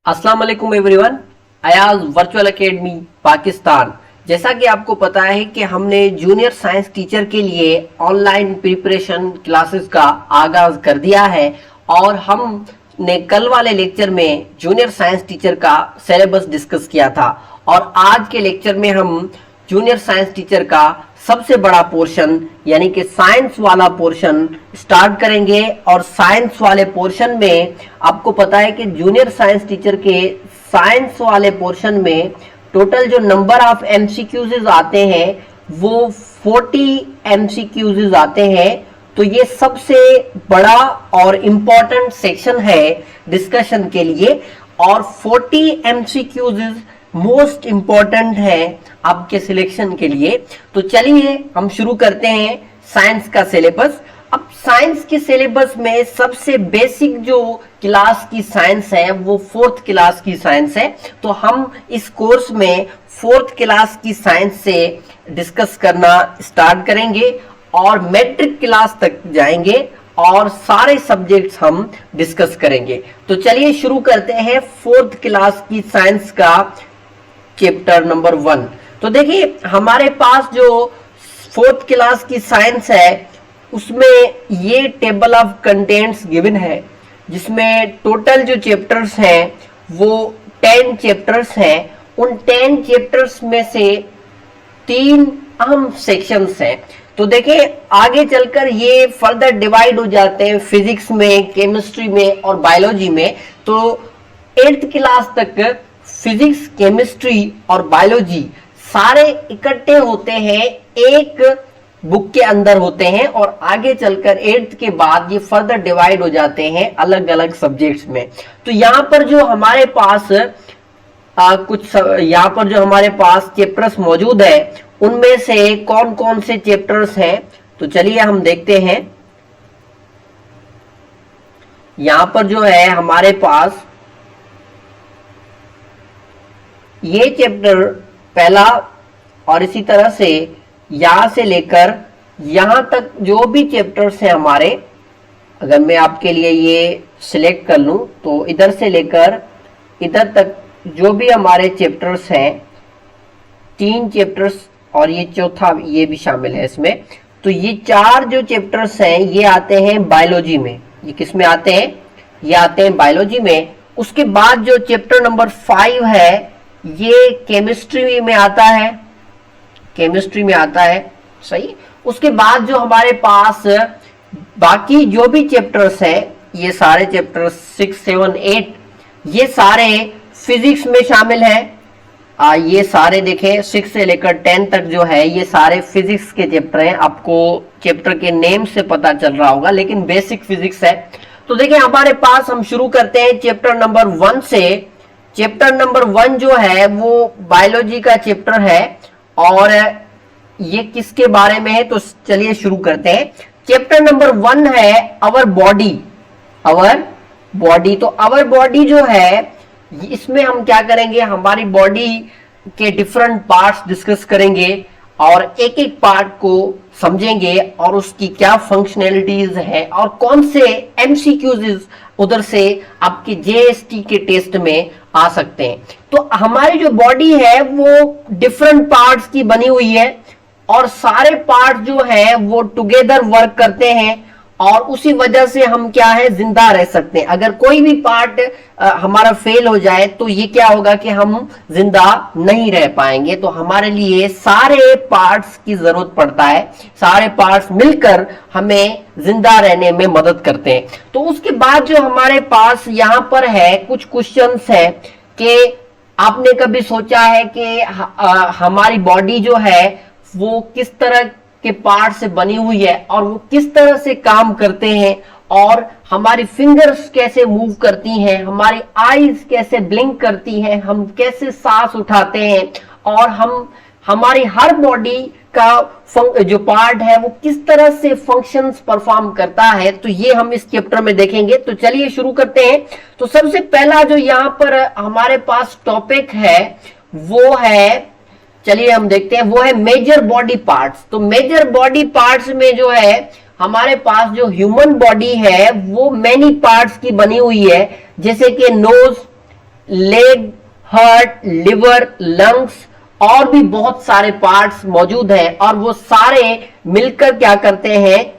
अस्सलाम वालेकुम everyone. Ayaz virtual academy Pakistan. जैसा कि आपको पता है कि हमने जूनियर साइंस टीचर के लिए ऑनलाइन प्रिपरेशन क्लासेस का आगाज कर दिया है और हमने कल वाले लेक्चर में जूनियर साइंस टीचर का सिलेबस डिस्कस किया था और आज के लेक्चर में हम जूनियर साइंस टीचर का सबसे बड़ा पोर्शन यानी कि साइंस वाला पोर्शन स्टार्ट करेंगे। और साइंस वाले पोर्शन में आपको पता है कि जूनियर साइंस टीचर के साइंस वाले पोर्शन में टोटल जो नंबर ऑफ एमसीक्यूज आते हैं वो 40 एमसीक्यूज आते हैं। तो ये सबसे बड़ा और इम्पोर्टेंट सेक्शन है डिस्कशन के लिए और 40 एमसीक्यूज मोस्ट इंपॉर्टेंट है आपके सिलेक्शन के लिए। तो चलिए हम शुरू करते हैं साइंस का सिलेबस। अब साइंस के सिलेबस में सबसे बेसिक जो क्लास की साइंस है वो 4th क्लास की साइंस है। तो हम इस कोर्स में 4th क्लास की साइंस से डिस्कस करना स्टार्ट करेंगे और मैट्रिक क्लास तक जाएंगे और सारे सब्जेक्ट्स हम डिस्कस करेंगे। तो चलिए शुरू करते हैं 4th क्लास की साइंस का चैप्टर नंबर 1। तो देखिए हमारे पास जो 4th क्लास की साइंस है उसमें ये टेबल ऑफ कंटेंट्स गिवन है जिसमें टोटल जो चैप्टर्स हैं वो 10 चैप्टर्स हैं। उन 10 चैप्टर्स में से 3 अहम सेक्शंस हैं। तो देखिए आगे चलकर ये फर्दर डिवाइड हो जाते हैं फिजिक्स में, केमिस्ट्री में और बायोलॉजी में। तो 8th क्लास तक फिजिक्स, केमिस्ट्री और बायोलॉजी सारे इकट्ठे होते हैं, एक बुक के अंदर होते हैं और आगे चलकर 8th के बाद ये फर्दर डिवाइड हो जाते हैं अलग अलग सब्जेक्ट्स में। तो यहाँ पर जो हमारे पास यहाँ पर जो हमारे पास चैप्टर्स मौजूद है उनमें से कौन कौन से चैप्टर्स हैं तो चलिए हम देखते हैं। यहाँ पर जो है हमारे पास ये चैप्टर पहला और इसी तरह से यहां से लेकर यहां तक जो भी चैप्टर्स हैं हमारे, अगर मैं आपके लिए ये सिलेक्ट कर लूं तो इधर से लेकर इधर तक जो भी हमारे चैप्टर्स हैं 3 चैप्टर्स और ये चौथा ये भी शामिल है इसमें। तो ये 4 जो चैप्टर्स हैं ये आते हैं बायोलॉजी में। ये किस में आते हैं? ये आते हैं बायोलॉजी में। उसके बाद जो चैप्टर नंबर 5 है ये केमिस्ट्री में आता है, केमिस्ट्री में आता है, सही। उसके बाद जो हमारे पास बाकी जो भी चैप्टर्स हैं ये सारे चैप्टर्स 6, 7, 8 ये सारे फिजिक्स में शामिल हैं। ये सारे देखें 6 से लेकर 10 तक जो है ये सारे फिजिक्स के चैप्टर हैं। आपको चैप्टर के नेम से पता चल रहा होगा लेकिन बेसिक फिजिक्स है। तो देखिए हमारे पास हम शुरू करते हैं चैप्टर नंबर 1 से। चैप्टर नंबर 1 जो है वो बायोलॉजी का चैप्टर है और ये किसके बारे में है तो चलिए शुरू करते हैं। चैप्टर नंबर 1 है आवर बॉडी। आवर बॉडी, तो आवर बॉडी जो है इसमें हम क्या करेंगे, हमारी बॉडी के डिफरेंट पार्ट्स डिस्कस करेंगे और एक एक पार्ट को समझेंगे और उसकी क्या फंक्शनैलिटीज है और कौन से एमसीक्यूज उधर से आपके जेएसटी के टेस्ट में आ सकते हैं। तो हमारी जो बॉडी है वो डिफरेंट पार्ट्स की बनी हुई है और सारे पार्ट जो है वो टुगेदर वर्क करते हैं और उसी वजह से हम क्या है जिंदा रह सकते हैं। अगर कोई भी पार्ट हमारा फेल हो जाए तो ये क्या होगा कि हम जिंदा नहीं रह पाएंगे। तो हमारे लिए सारे पार्ट्स की जरूरत पड़ता है, सारे पार्ट्स मिलकर हमें जिंदा रहने में मदद करते हैं। तो उसके बाद जो हमारे पास यहाँ पर है कुछ क्वेश्चंस है कि आपने कभी सोचा है कि हमारी बॉडी जो है वो किस तरह के पार्ट से बनी हुई है और वो किस तरह से काम करते हैं और हमारी फिंगर्स कैसे मूव करती हैं, हमारी आईज कैसे ब्लिंक करती हैं, हम कैसे सांस उठाते हैं और हमारी हर बॉडी का जो पार्ट है वो किस तरह से फंक्शंस परफॉर्म करता है। तो ये हम इस चैप्टर में देखेंगे। तो चलिए शुरू करते हैं। तो सबसे पहला जो यहाँ पर हमारे पास टॉपिक है वो है, चलिए हम देखते हैं, वो है मेजर बॉडी पार्ट्स। तो मेजर बॉडी पार्ट्स में जो है हमारे पास जो ह्यूमन बॉडी है वो मैनी पार्ट्स की बनी हुई है, जैसे कि nose, leg, heart, liver, lungs और भी बहुत सारे पार्ट्स मौजूद हैं और वो सारे मिलकर क्या करते हैं,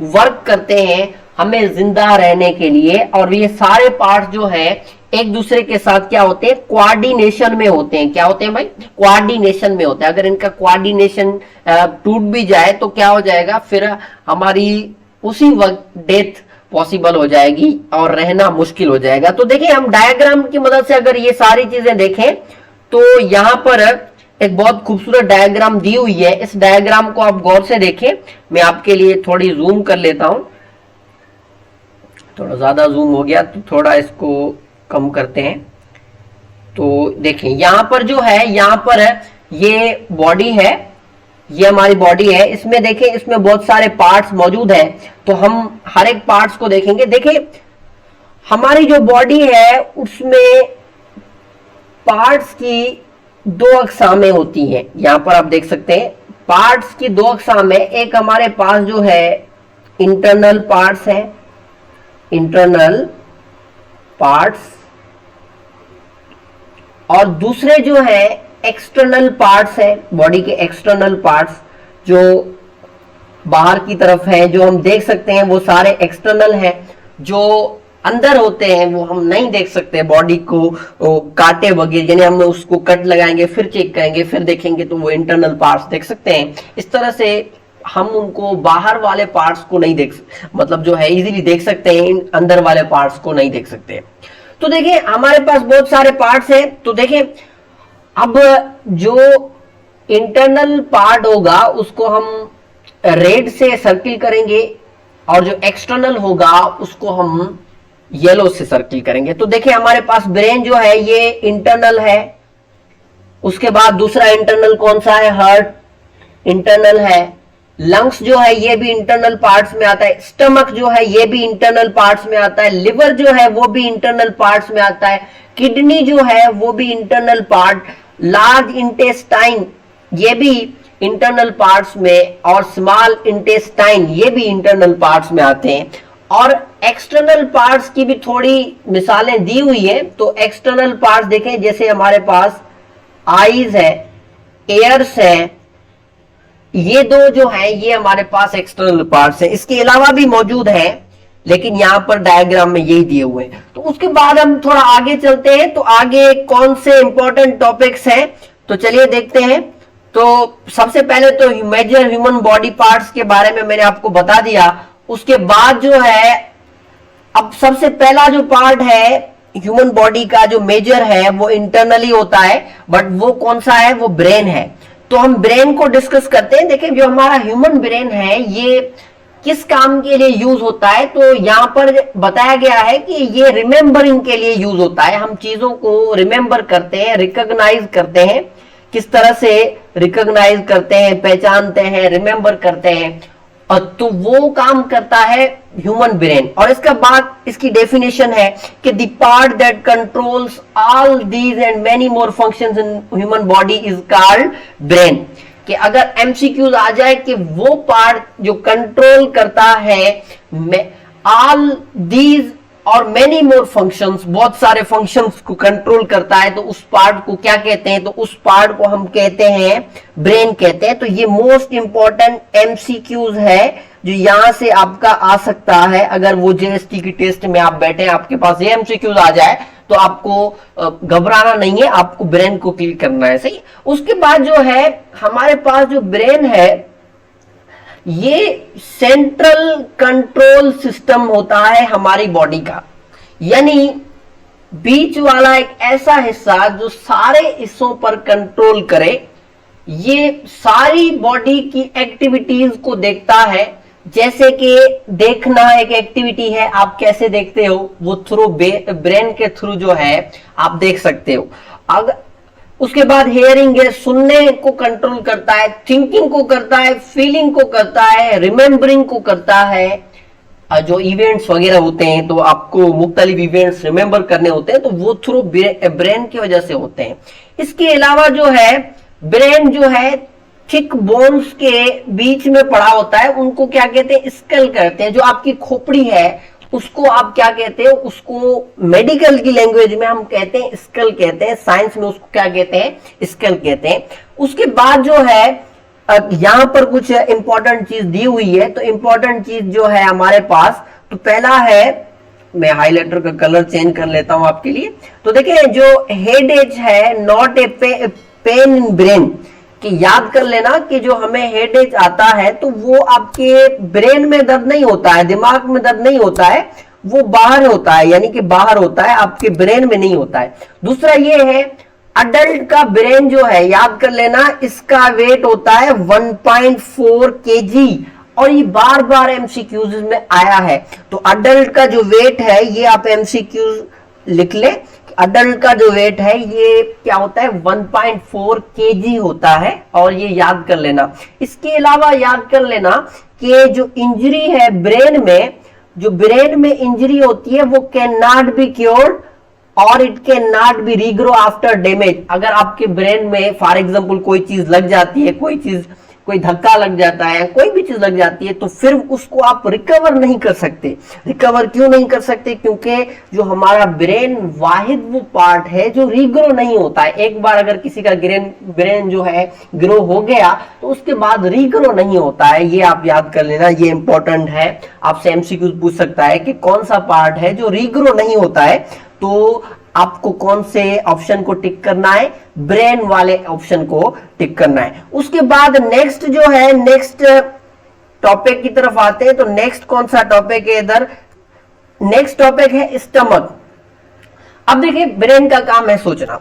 वर्क करते हैं हमें जिंदा रहने के लिए। और ये सारे पार्ट्स जो है एक दूसरे के साथ क्या होते हैं, कोऑर्डिनेशन में होते हैं। क्या होते हैं भाई, कोऑर्डिनेशन में होते हैं। अगर इनका कोऑर्डिनेशन टूट भी जाए तो क्या हो जाएगा, फिर हमारी उसी वक्त डेथ पॉसिबल हो जाएगी और रहना मुश्किल हो जाएगा। तो देखिए हम डायग्राम की मदद से अगर ये सारी चीजें देखें तो यहां पर एक बहुत खूबसूरत डायग्राम दी हुई है। इस डायग्राम को आप गौर से देखें। मैं आपके लिए थोड़ी जूम कर लेता हूं, थोड़ा ज्यादा जूम हो गया तो थोड़ा इसको कम करते हैं। तो देखें यहां पर जो है, यहां पर ये बॉडी है, ये हमारी बॉडी है। इसमें देखें, इसमें बहुत सारे पार्ट्स मौजूद हैं। तो हम हर एक पार्ट्स को देखेंगे। देखिए हमारी जो बॉडी है उसमें पार्ट्स की दो अक़सामें होती हैं। यहां पर आप देख सकते हैं पार्ट्स की दो अक़सामें। एक हमारे पास जो है इंटरनल पार्ट्स है, इंटरनल पार्ट्स, और दूसरे जो है एक्सटर्नल पार्ट्स है, बॉडी के एक्सटर्नल पार्ट्स जो बाहर की तरफ है, जो हम देख सकते हैं वो सारे एक्सटर्नल हैं। जो अंदर होते हैं वो हम नहीं देख सकते। बॉडी को काटे वगैरह, यानी हम उसको कट लगाएंगे फिर चेक करेंगे फिर देखेंगे तो वो इंटरनल पार्ट्स देख सकते हैं। इस तरह से हम उनको बाहर वाले पार्ट्स को नहीं देख, मतलब जो है इजीली देख सकते हैं, अंदर वाले पार्ट्स को नहीं देख सकते। तो देखिए हमारे पास बहुत सारे पार्ट्स हैं। तो देखिए अब जो इंटरनल पार्ट होगा उसको हम रेड से सर्किल करेंगे और जो एक्सटर्नल होगा उसको हम येलो से सर्किल करेंगे। तो देखिए हमारे पास ब्रेन जो है ये इंटरनल है। उसके बाद दूसरा इंटरनल कौन सा है, हार्ट इंटरनल है। लंग्स जो है ये भी इंटरनल पार्ट्स में आता है। स्टमक जो है ये भी इंटरनल पार्ट्स में आता है। लिवर जो है वो भी इंटरनल पार्ट्स में आता है। किडनी जो है वो भी इंटरनल पार्ट। लार्ज इंटेस्टाइन ये भी इंटरनल पार्ट्स में, और स्मॉल इंटेस्टाइन ये भी इंटरनल पार्ट्स में आते हैं। और एक्सटर्नल पार्ट्स की भी थोड़ी मिसालें दी हुई है। तो एक्सटर्नल पार्ट्स देखें, जैसे हमारे पास आईज है, एयर्स है, ये दो जो है ये हमारे पास एक्सटर्नल पार्ट्स हैं। इसके अलावा भी मौजूद है लेकिन यहां पर डायग्राम में यही दिए हुए हैं। तो उसके बाद हम थोड़ा आगे चलते हैं। तो आगे कौन से इंपॉर्टेंट टॉपिक्स हैं तो चलिए देखते हैं। तो सबसे पहले तो मेजर ह्यूमन बॉडी पार्ट्स के बारे में मैंने आपको बता दिया। उसके बाद जो है, अब सबसे पहला जो पार्ट है ह्यूमन बॉडी का जो मेजर है वो इंटरनली होता है, बट वो कौन सा है, वो ब्रेन है। तो हम ब्रेन को डिस्कस करते हैं। देखिए जो हमारा ह्यूमन ब्रेन है ये किस काम के लिए यूज होता है, तो यहां पर बताया गया है कि ये रिमेंबरिंग के लिए यूज होता है। हम चीजों को रिमेंबर करते हैं, रिकॉग्नाइज करते हैं। किस तरह से रिकॉग्नाइज करते हैं, पहचानते हैं, रिमेंबर करते हैं, और तो वो काम करता है ह्यूमन ब्रेन। और इसका बाद इसकी डेफिनेशन है कि the part that controls all these and many more functions in human body is called brain. कि अगर एमसीक्यूज आ जाए कि वो पार्ट जो कंट्रोल करता है ऑल दीज और मेनी मोर फंक्शंस, बहुत सारे फंक्शंस को कंट्रोल करता है, तो उस पार्ट को क्या कहते हैं, तो उस पार्ट को हम कहते हैं ब्रेन कहते हैं। तो ये मोस्ट इंपॉर्टेंट एमसीक्यूज है जो यहां से आपका आ सकता है। अगर वो जेएसटी की टेस्ट में आप बैठे, आपके पास ये एमसीक्यूज आ जाए तो आपको घबराना नहीं है, आपको ब्रेन को क्लियर करना है, सही। उसके बाद जो है हमारे पास जो ब्रेन है ये सेंट्रल कंट्रोल सिस्टम होता है हमारी बॉडी का, यानी बीच वाला एक ऐसा हिस्सा जो सारे हिस्सों पर कंट्रोल करे। ये सारी बॉडी की एक्टिविटीज को देखता है। जैसे कि देखना एक एक्टिविटी है, आप कैसे देखते हो, वो थ्रू ब्रेन के थ्रू जो है आप देख सकते हो। अगर उसके बाद हेयरिंग है, सुनने को कंट्रोल करता है, थिंकिंग को करता है, फीलिंग को करता है, रिमेंबरिंग को करता है। जो इवेंट्स वगैरह होते हैं तो आपको मुख्तलिफ इवेंट्स रिमेंबर करने होते हैं तो वो थ्रू ब्रेन की वजह से होते हैं। इसके अलावा जो है ब्रेन जो है थिक बोन्स के बीच में पड़ा होता है, उनको क्या कहते हैं, स्कल कहते हैं। जो आपकी खोपड़ी है उसको आप क्या कहते हैं, उसको मेडिकल की लैंग्वेज में हम कहते हैं स्कल कहते हैं, साइंस में उसको क्या कहते हैं, स्कल कहते हैं। उसके बाद जो है यहां पर कुछ इंपॉर्टेंट चीज दी हुई है, तो इंपॉर्टेंट चीज जो है हमारे पास, तो पहला है, मैं हाइलाइटर का कलर चेंज कर लेता हूं आपके लिए। तो देखिए जो हेड एज है not a pain in brain, कि याद कर लेना कि जो हमें हेड एज आता है तो वो आपके ब्रेन में दर्द नहीं होता है, दिमाग में दर्द नहीं होता है, वो बाहर होता है, यानी कि बाहर होता है, आपके ब्रेन में नहीं होता है। दूसरा ये है अडल्ट का ब्रेन जो है, याद कर लेना, इसका वेट होता है 1.4 kg, और ये बार बार एमसीक्यूज में आया है। तो अडल्ट का जो वेट है, ये आप एमसीक्यूज लिख ले, अडल्ट का जो वेट है ये क्या होता है, 1.4 kg होता है, और ये याद कर लेना। इसके अलावा याद कर लेना कि जो इंजरी है ब्रेन में, जो ब्रेन में इंजरी होती है वो कैन नॉट बी क्योर्ड और it can not be regrow after damage. अगर आपके ब्रेन में फॉर एग्जांपल कोई चीज लग जाती है, कोई धक्का लग जाता है, कोई भी चीज लग जाती है, तो फिर उसको आप रिकवर नहीं कर सकते। रिकवर क्यों नहीं कर सकते, क्योंकि जो हमारा ब्रेन वाहिद वो पार्ट है जो रीग्रो नहीं होता है। एक बार अगर किसी का ब्रेन जो है ग्रो हो गया तो उसके बाद रीग्रो नहीं होता है। ये आप याद कर लेना, ये इंपॉर्टेंट है, आपसे एमसीक्यू पूछ सकता है कि कौन सा पार्ट है जो रीग्रो नहीं होता है। तो आपको कौन से ऑप्शन को टिक करना है, ब्रेन वाले ऑप्शन को टिक करना है। उसके बाद नेक्स्ट जो है, नेक्स्ट टॉपिक की तरफ आते हैं। तो नेक्स्ट कौन सा टॉपिक है इधर, नेक्स्ट टॉपिक है स्टमक। अब देखिए ब्रेन का काम है सोचना,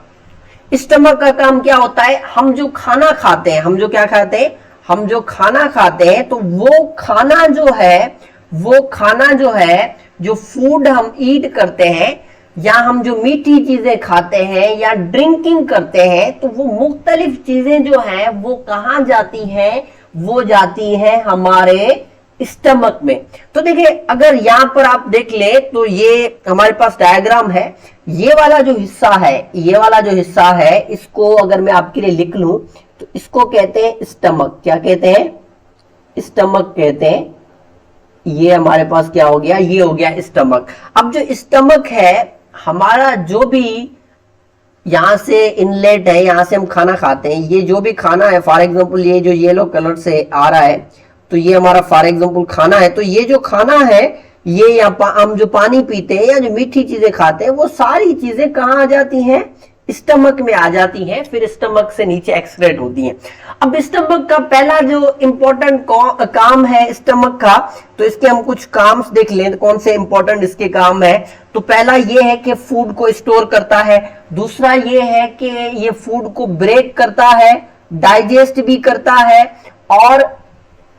स्टमक का काम क्या होता है, हम जो खाना खाते हैं, हम जो क्या खाते हैं, हम जो खाना खाते हैं, तो वो खाना जो है, वो खाना जो है, जो फूड हम ईट करते हैं, या हम जो मीठी चीजें खाते हैं या ड्रिंकिंग करते हैं, तो वो मुख्तलिफ चीजें जो हैं वो कहां जाती हैं, वो जाती हैं हमारे स्टमक में। तो देखिए अगर यहां पर आप देख ले तो ये हमारे पास डायग्राम है, ये वाला जो हिस्सा है, ये वाला जो हिस्सा है, इसको अगर मैं आपके लिए लिख लूं तो इसको कहते हैं स्टमक। क्या कहते हैं, स्टमक कहते हैं। ये हमारे पास क्या हो गया, ये हो गया स्टमक। अब जो स्टमक है, हमारा जो भी यहां से इनलेट है, यहां से हम खाना खाते हैं, ये जो भी खाना है, फॉर एग्जांपल ये जो येलो कलर से आ रहा है, तो ये हमारा फॉर एग्जांपल खाना है। तो ये जो खाना है, ये हम जो पानी पीते हैं या जो मीठी चीजें खाते हैं, वो सारी चीजें कहां आ जाती हैं, स्टमक में आ जाती हैं, फिर स्टमक से नीचे एक्सक्रेट होती हैं। अब स्टमक का पहला जो इंपॉर्टेंट काम है स्टमक का, तो इसके हम कुछ काम देख लें, कौन से इंपॉर्टेंट इसके काम है। तो पहला ये है कि फूड को स्टोर करता है, दूसरा ये है कि ये फूड को ब्रेक करता है, डाइजेस्ट भी करता है, और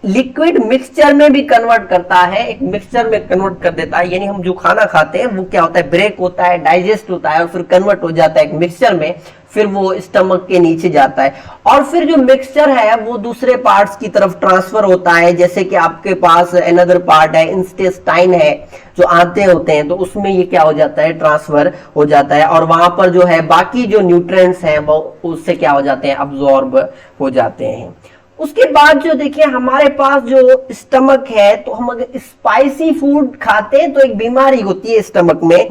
लिक्विड मिक्सचर में भी कन्वर्ट करता है, एक मिक्सचर में कन्वर्ट कर देता है। यानी हम जो खाना खाते हैं वो क्या होता है, ब्रेक होता है, डाइजेस्ट होता है, और फिर कन्वर्ट हो जाता है एक मिक्सचर में, फिर वो स्टमक के नीचे जाता है, और फिर जो मिक्सचर है वो दूसरे पार्ट्स की तरफ ट्रांसफर होता है। जैसे कि आपके पास अनदर पार्ट है, इंटेस्टाइन है, जो आंतें होते हैं, तो उसमें ये क्या हो जाता है, ट्रांसफर हो जाता है, और वहां पर जो है बाकी जो न्यूट्रिएंट्स हैं वो उससे क्या हो जाते हैं, अब्सॉर्ब हो जाते हैं। उसके बाद जो देखिए हमारे पास जो स्टमक है, तो हम अगर स्पाइसी फूड खाते हैं तो एक बीमारी होती है स्टमक में,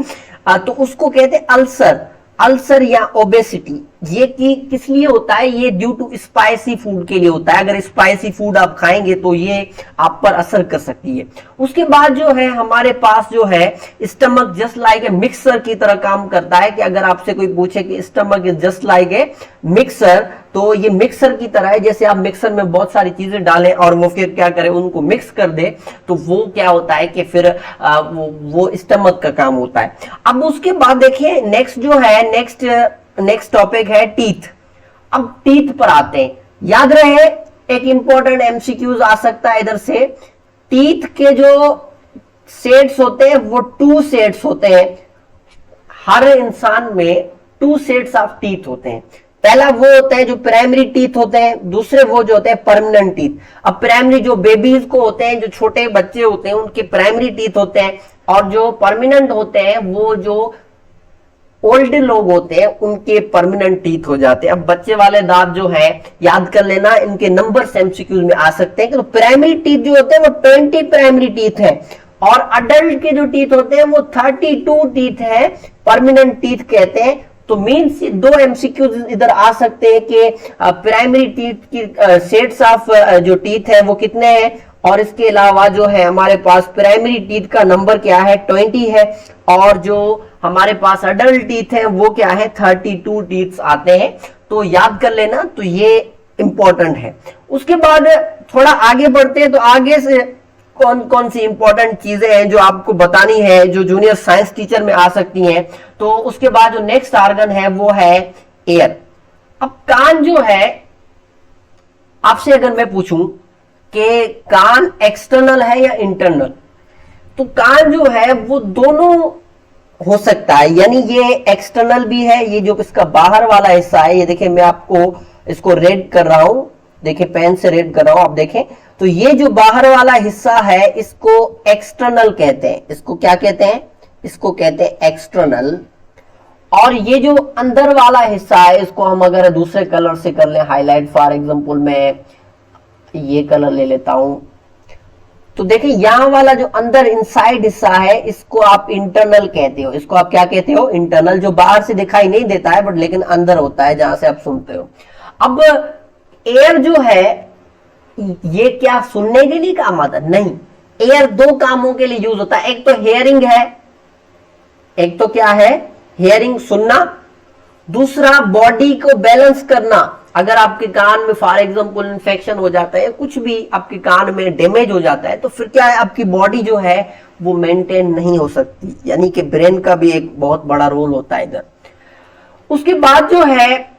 तो उसको कहते हैं अल्सर या ओबेसिटी। ये किस लिए होता है, ये ड्यू टू स्पाइसी फूड के लिए होता है। अगर स्पाइसी फूड आप खाएंगे तो ये आप पर असर कर सकती है। उसके बाद जो है हमारे पास जो है stomach just like a mixer की तरह काम करता है, कि अगर आपसे कोई पूछे कि stomach is just like a mixer, तो ये मिक्सर की तरह है। जैसे आप मिक्सर में बहुत सारी चीजें डालें और वो फिर क्या करे, उनको मिक्स कर दे, तो वो क्या होता है कि फिर वो स्टमक का काम होता है। अब उसके बाद देखिए नेक्स्ट जो है, नेक्स्ट टॉपिक है टीथ। अब टीथ पर आते हैं, याद रहे एक इंपॉर्टेंट एमसीक्यूज आ सकता है इधर से। टीथ के जो सेट्स होते हैं वो 2 सेट्स होते हैं, हर इंसान में 2 सेट्स ऑफ टीथ होते हैं। पहला वो होता है जो प्राइमरी टीथ होते हैं, दूसरे वो जो होते हैं परमानेंट टीथ। अब प्राइमरी जो बेबीज को होते हैं, जो छोटे बच्चे होते हैं, उनके प्राइमरी टीथ होते हैं, और जो परमानेंट होते हैं वो जो ओल्ड लोग होते हैं उनके परमानेंट टीथ हो जाते हैं। अब बच्चे वाले दांत जो है याद कर लेना, इनके नंबर एमसीक्यूज में आ सकते हैं कि तो प्राइमरी टीथ जो होते हैं वो 20 प्राइमरी टीथ है, और अडल्ट के जो टीथ होते हैं वो 32 टीथ है, परमानेंट टीथ कहते हैं। तो मीन्स दो एमसीक्यूज इधर आ सकते हैं कि प्राइमरी टीथ की सेट्स ऑफ जो टीथ है वो कितने हैं, और इसके अलावा जो है हमारे पास प्राइमरी टीथ का नंबर क्या है 20 है, और जो हमारे पास अडल्ट टीथ है वो क्या है 32 टीथ आते हैं। तो याद कर लेना, तो ये इंपॉर्टेंट है। उसके बाद थोड़ा आगे बढ़ते हैं, तो आगे से कौन कौन सी इंपॉर्टेंट चीजें हैं जो आपको बतानी है, जो जूनियर साइंस टीचर में आ सकती हैं। तो उसके बाद जो नेक्स्ट ऑर्गन है वो है एयर। अब कान जो है, आपसे अगर मैं पूछूं कि कान एक्सटर्नल है या इंटरनल, तो कान जो है वो दोनों हो सकता है, यानी ये एक्सटर्नल भी है, ये जो इसका बाहर वाला हिस्सा है, ये देखिए मैं आपको इसको रेड कर रहा हूं, देखिए पेन से रेड कर रहा हूं, आप देखें तो ये जो बाहर वाला हिस्सा है इसको एक्सटर्नल कहते हैं। इसको क्या कहते हैं? इसको कहते हैं एक्सटर्नल। और ये जो अंदर वाला हिस्सा है इसको हम अगर दूसरे कलर से कर ले हाईलाइट, फॉर एग्जांपल मैं ये कलर ले लेता हूं, तो देखिए यहां वाला जो अंदर इनसाइड हिस्सा है इसको आप इंटरनल कहते हो। इसको आप क्या कहते हो? इंटरनल, जो बाहर से दिखाई नहीं देता है बट लेकिन अंदर होता है, जहां से आप सुनते हो। अब एयर जो है ये क्या सुनने के लिए काम आता है? नहीं, एयर दो कामों के लिए यूज होता है। एक तो हेयरिंग है, एक तो क्या है? हेयरिंग, सुनना। दूसरा बॉडी को बैलेंस करना। अगर आपके कान में फॉर एग्जांपल इन्फेक्शन हो जाता है, कुछ भी आपके कान में डैमेज हो जाता है, तो फिर क्या है, आपकी बॉडी जो है वो मेंटेन नहीं हो सकती, यानी कि ब्रेन का भी एक बहुत बड़ा रोल होता है इधर। उसके बाद जो है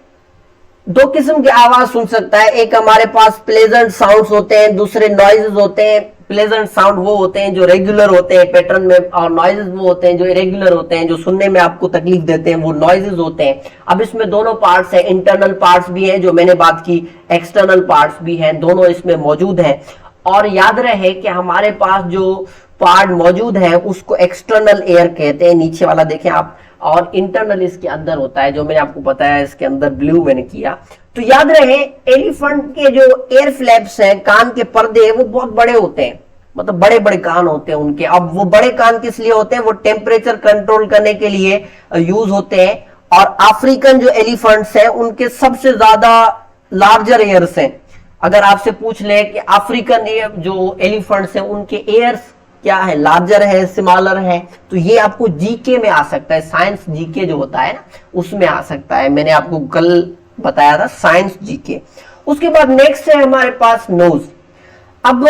दो किस्म की आवाज सुन सकता है, एक हमारे पास प्लेजेंट साउंड्स होते हैं, दूसरे नॉइजेस होते हैं। प्लेजेंट साउंड वो होते हैं जो रेगुलर होते हैं पैटर्न में, और नॉइजेस वो होते हैं जो इरेगुलर होते हैं, जो सुनने में आपको तकलीफ देते हैं, वो नॉइजेस होते हैं। अब इसमें दोनों पार्ट्स हैं, इंटरनल पार्ट्स भी हैं जो मैंने बात की, एक्सटर्नल पार्ट्स भी हैं, दोनों इसमें मौजूद हैं। और याद रहे कि हमारे पास जो पार्ट मौजूद है उसको एक्सटर्नल एयर कहते हैं, नीचे वाला देखें आप, और इंटरनल इसके अंदर होता है, जो मैंने आपको बताया इसके अंदर ब्लू मैंने किया। तो याद रहे एलिफेंट के जो एयर फ्लैप्स हैं, कान के पर्दे, वो बहुत बड़े होते हैं, मतलब बड़े बड़े कान होते हैं उनके। अब वो बड़े कान किस लिए होते हैं? वो टेम्परेचर कंट्रोल करने के लिए यूज होते हैं। और अफ्रीकन जो एलिफेंट्स हैं उनके सबसे ज्यादा लार्जर एयर्स हैं। अगर आपसे पूछ ले कि अफ्रीकन जो एलिफेंट्स हैं उनके एयर्स क्या है, लार्जर है, स्मॉलर है, तो ये आपको जीके में आ सकता है, साइंस जीके जो होता है ना उसमें आ सकता है। मैंने आपको कल बताया था साइंस जीके। उसके बाद नेक्स्ट है हमारे पास नोज। अब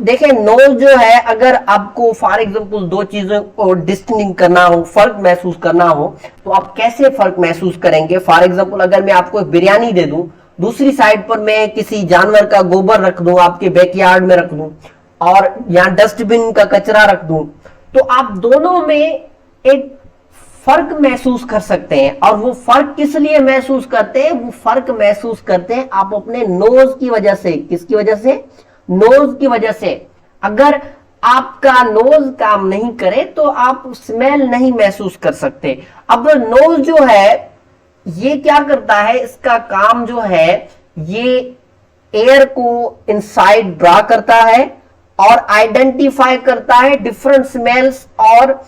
देखें नोज जो है, अगर आपको फॉर एग्जांपल दो चीजों को डिस्टिंग करना हो, फर्क महसूस करना हो, तो आप कैसे फर्क महसूस करेंगे? फॉर एग्जांपल अगर मैं आपको एक बिरयानी दे दूं, दूसरी साइड पर मैं किसी जानवर का गोबर रख दूं, आपके बैकयार्ड में रख दूं, और यहां डस्टबिन का कचरा रख दूं, तो आप दोनों में एक फर्क महसूस कर सकते हैं। और वो फर्क किस लिए महसूस करते हैं? वो फर्क महसूस करते हैं आप अपने नोज की वजह से। किसकी वजह से? नोज की वजह से। अगर आपका नोज काम नहीं करे तो आप स्मेल नहीं महसूस कर सकते। अब नोज जो है ये क्या करता है, इसका काम जो है ये एयर को इनसाइड ड्रा करता है और आइडेंटिफाई करता है डिफरेंट स्मेल्स और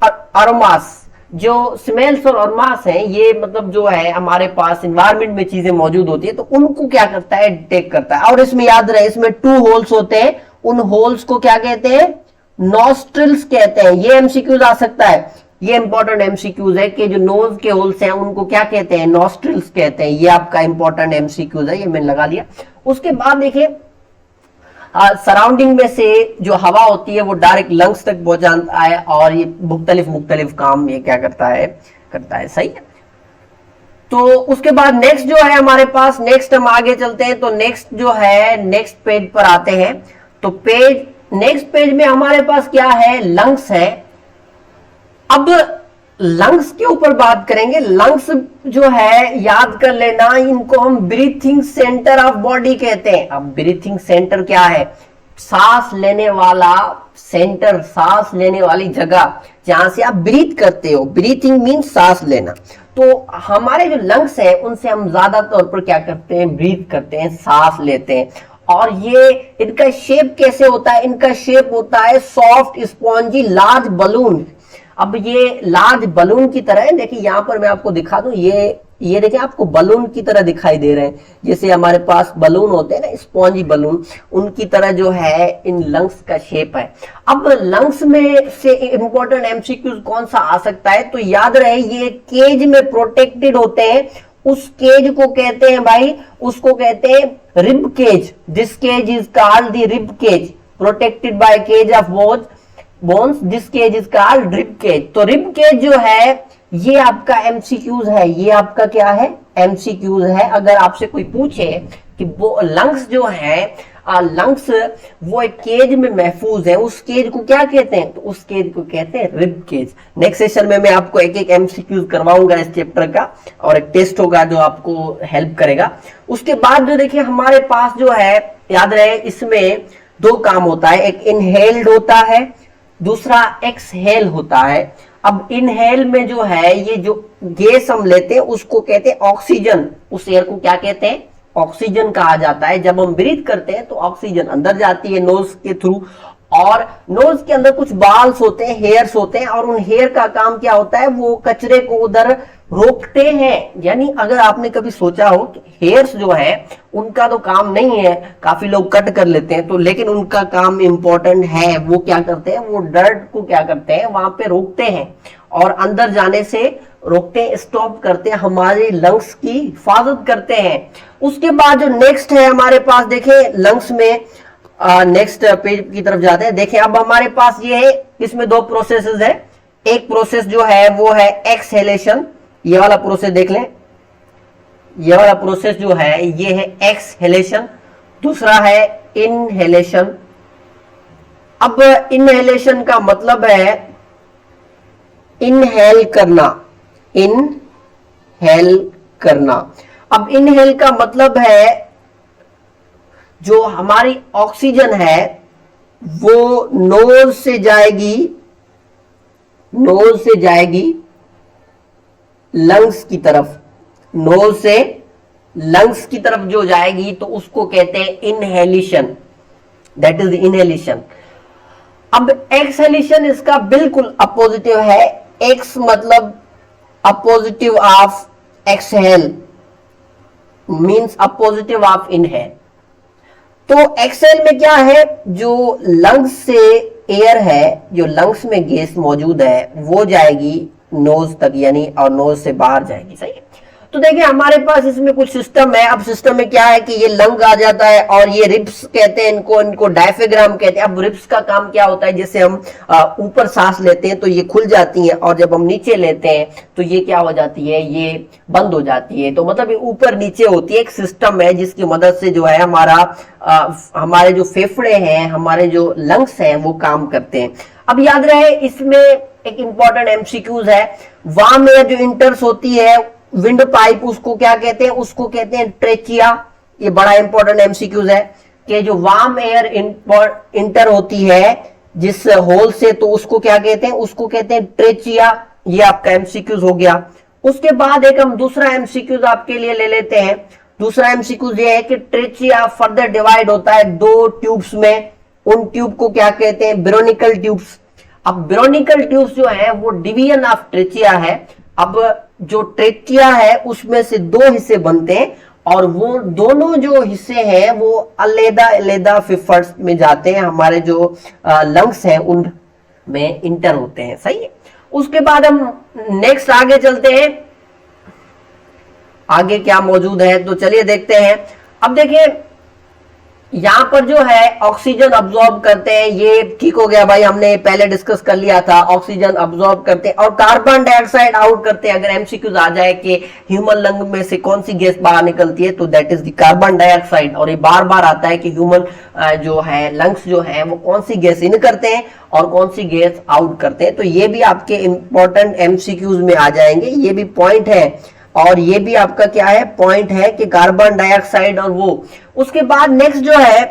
अरोमास। जो स्मेल्स और अरोमास हैं ये मतलब जो है हमारे पास एनवायरनमेंट में चीजें मौजूद होती है तो उनको क्या करता है, डिटेक्ट करता है। और इसमें याद रहे इसमें 2 होल्स होते हैं, उन होल्स को क्या कहते हैं? नॉस्ट्रिल्स कहते हैं। ये एमसीक्यूज आ सकता है, ये इंपॉर्टेंट एमसीक्यूज है कि जो नोज के होल्स हैं उनको क्या कहते हैं? नॉस्ट्रिल्स कहते हैं। ये आपका इंपॉर्टेंट एमसीक्यूज है, ये मैंने लगा दिया। उसके बाद देखिए सराउंडिंग में से जो हवा होती है वो डायरेक्ट लंग्स तक पहुंच जाता है और ये मुख्तलिफ काम ये क्या करता है, सही है। तो उसके बाद नेक्स्ट जो है हमारे पास, नेक्स्ट हम आगे चलते हैं, तो नेक्स्ट जो है नेक्स्ट पेज पर आते हैं। तो नेक्स्ट पेज में हमारे पास क्या है? लंग्स है। अब लंग्स के ऊपर बात करेंगे। लंग्स जो है याद कर लेना, इनको हम ब्रीथिंग सेंटर ऑफ बॉडी कहते हैं। अब ब्रीथिंग सेंटर क्या है? सांस लेने वाला सेंटर, सांस लेने वाली जगह जहां से आप ब्रीथ करते हो। ब्रीथिंग मीन्स सांस लेना। तो हमारे जो लंग्स हैं उनसे हम ज्यादा तौर पर क्या करते हैं? ब्रीथ करते हैं, सांस लेते हैं। और ये इनका शेप कैसे होता है, इनका शेप होता है सॉफ्ट स्पॉन्जी लार्ज बलून। अब ये लार्ज बलून की तरह है, देखिए यहां पर मैं आपको दिखा दूं, ये देखिए आपको बलून की तरह दिखाई दे रहे हैं, जैसे हमारे पास बलून होते हैं ना स्पॉन्जी बलून, उनकी तरह जो है इन लंग्स का शेप है। अब लंग्स में से इंपॉर्टेंट एमसीक्यूज कौन सा आ सकता है, तो याद रहे ये केज में प्रोटेक्टेड होते हैं, उस केज को कहते हैं भाई, उसको कहते हैं rib cage. This cage is called the rib cage, protected by cage of bones, this cage is called rib cage. तो रिब केज जो है ये आपका एमसीक्यूज है, ये आपका क्या है, एमसीक्यूज है। अगर आपसे कोई पूछे कि वो लंग्स जो है, लंग्स वो एक केज में महफूज है, उस केज को क्या कहते हैं, तो उस केज को कहते हैं रिब केज। नेक्स्ट सेशन में मैं आपको एक एक एमसीक्यूज करवाऊंगा इस चैप्टर का, और एक टेस्ट होगा जो आपको हेल्प करेगा। उसके बाद जो देखिए हमारे पास जो है, याद रहे इसमें दो काम होता है, एक इनहेल्ड होता है, दूसरा एक्सहेल होता है। अब इनहेल में जो है ये जो गैस हम लेते हैं उसको कहते हैं ऑक्सीजन, उस एयर को क्या कहते हैं, ऑक्सीजन कहा जाता है। जब हम ब्रीथ करते हैं तो ऑक्सीजन अंदर जाती है नोज के थ्रू, और नोज के अंदर कुछ बाल्स होते हैं, हेयर्स होते हैं, और उन हेयर का काम क्या होता है, वो कचरे को उधर रोकते हैं। यानी अगर आपने कभी सोचा हो कि हेयर्स जो है उनका तो काम नहीं है, काफी लोग कट कर लेते हैं, तो लेकिन उनका काम इंपॉर्टेंट है। वो क्या करते हैं, वो डर्ट को क्या करते हैं, वहां पे रोकते हैं और अंदर जाने से रोकते हैं, स्टॉप करते हैं, हमारे लंग्स की हिफाजत करते हैं। उसके बाद जो नेक्स्ट है हमारे पास, देखें लंग्स में नेक्स्ट पेज की तरफ जाते हैं। देखें अब हमारे पास ये है, इसमें दो प्रोसेसेस है। एक प्रोसेस जो है वो है एक्सहेलेशन, ये वाला प्रोसेस देख लें, ये वाला प्रोसेस जो है ये है एक्सहेलेशन, दूसरा है इनहेलेशन। अब इनहेलेशन का मतलब है इनहेल करना, इनहेल करना। अब इनहेल का मतलब है जो हमारी ऑक्सीजन है वो नोज से जाएगी, नोज से जाएगी लंग्स की तरफ, नोज से लंग्स की तरफ जो जाएगी तो उसको कहते हैं इनहेलिशन, दैट इज इनहेलिशन। अब एक्सहेलिशन इसका बिल्कुल अपोजिटिव है, एक्स मतलब appositive of exhale, means appositive of inhale. तो एक्सहेल में क्या है, जो लंग्स से एयर है, जो लंग्स में गैस मौजूद है वो जाएगी नोज तक, यानी और नोज से बाहर जाएगी, सही है। तो देखिए हमारे पास इसमें कुछ सिस्टम है। अब सिस्टम में क्या है कि ये लंग आ जाता है और ये रिब्स कहते हैं इनको, इनको डायफ्राम कहते हैं। अब रिब्स का काम क्या होता है, जैसे हम ऊपर सांस लेते हैं तो ये खुल जाती है, और जब हम नीचे लेते हैं तो ये क्या हो जाती है, ये बंद हो जाती है। तो मतलब ये ऊपर नीचे होती है, एक सिस्टम है जिसकी मदद से जो है हमारे जो फेफड़े हैं, हमारे जो लंग्स हैं वो काम करते हैं। अब याद रहे इसमें एक इंपॉर्टेंट एमसीक्यूज है, वार्म एयर जो इंटर्स होती है, विंड पाइप उसको क्या कहते हैं, उसको कहते हैं ट्रेचिया। ये बड़ा इंपॉर्टेंट एमसीक्यूज है कि जो वार्म एयर इंटर होती है जिस होल से, तो उसको क्या कहते हैं, उसको कहते हैं ट्रेचिया। ये आपका एमसीक्यूज हो गया। उसके बाद एक हम दूसरा एमसीक्यूज आपके लिए ले लेते हैं। दूसरा एमसीक्यूज ये है कि ट्रेचिया फर्दर डिवाइड होता है दो ट्यूब्स में, उन ट्यूब को क्या कहते हैं, ब्रोनिकल ट्यूब्स। अब ब्रोनिकल ट्यूब्स जो है वो डिवीजन ऑफ ट्रेचिया है। अब जो ट्रेचिया है उसमें से दो हिस्से बनते हैं, और वो दोनों जो हिस्से हैं वो अलग-अलग फेफर्स में जाते हैं, हमारे जो लंग्स हैं उनमें इंटर होते हैं, सही है। उसके बाद हम नेक्स्ट आगे चलते हैं, आगे क्या मौजूद है तो चलिए देखते हैं। अब देखिए यहां पर जो है ऑक्सीजन अब्सॉर्ब करते हैं, ये ठीक हो गया भाई, हमने पहले डिस्कस कर लिया था। ऑक्सीजन अब्सॉर्ब करते हैं और कार्बन डाइऑक्साइड आउट करते हैं। अगर एमसीक्यूज आ जाए कि ह्यूमन लंग में से कौन सी गैस बाहर निकलती है, तो that is the carbon dioxide. और ये बार बार आता है कि ह्यूमन जो है लंग्स जो है वो कौन सी गैस इन करते हैं और कौन सी गैस आउट करते हैं। तो ये भी आपके इंपॉर्टेंट एमसीक्यूज में आ जाएंगे, ये भी पॉइंट है। और ये भी आपका क्या है, पॉइंट है कि कार्बन डाइऑक्साइड और वो। उसके बाद नेक्स्ट जो है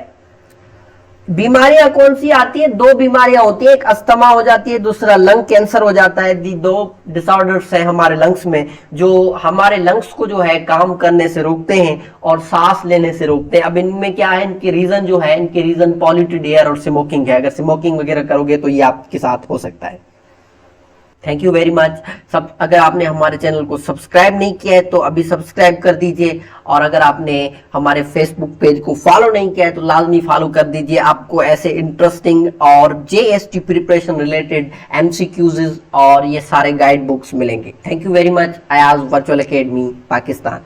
बीमारियां कौन सी आती है? दो बीमारियां होती है, एक अस्थमा हो जाती है, दूसरा लंग कैंसर हो जाता है। दी दो डिसऑर्डर्स हैं हमारे लंग्स में, जो हमारे लंग्स को जो है काम करने से रोकते हैं और सांस लेने से रोकते हैं। अब इनमें क्या है, इनके रीजन जो है, इनके रीजन पॉल्यूटेड एयर और स्मोकिंग है। अगर स्मोकिंग वगैरह करोगे तो ये आपके साथ हो सकता है। Thank you very much. सब अगर आपने हमारे चैनल को सब्सक्राइब नहीं किया है तो अभी सब्सक्राइब कर दीजिए, और अगर आपने हमारे फेसबुक पेज को फॉलो नहीं किया है तो लाजमी फॉलो कर दीजिए। आपको ऐसे इंटरेस्टिंग और जेएसटी प्रिपरेशन रिलेटेड एमसीक्यूज और ये सारे गाइड बुक्स मिलेंगे। Thank you very much. Ayaz virtual academy Pakistan.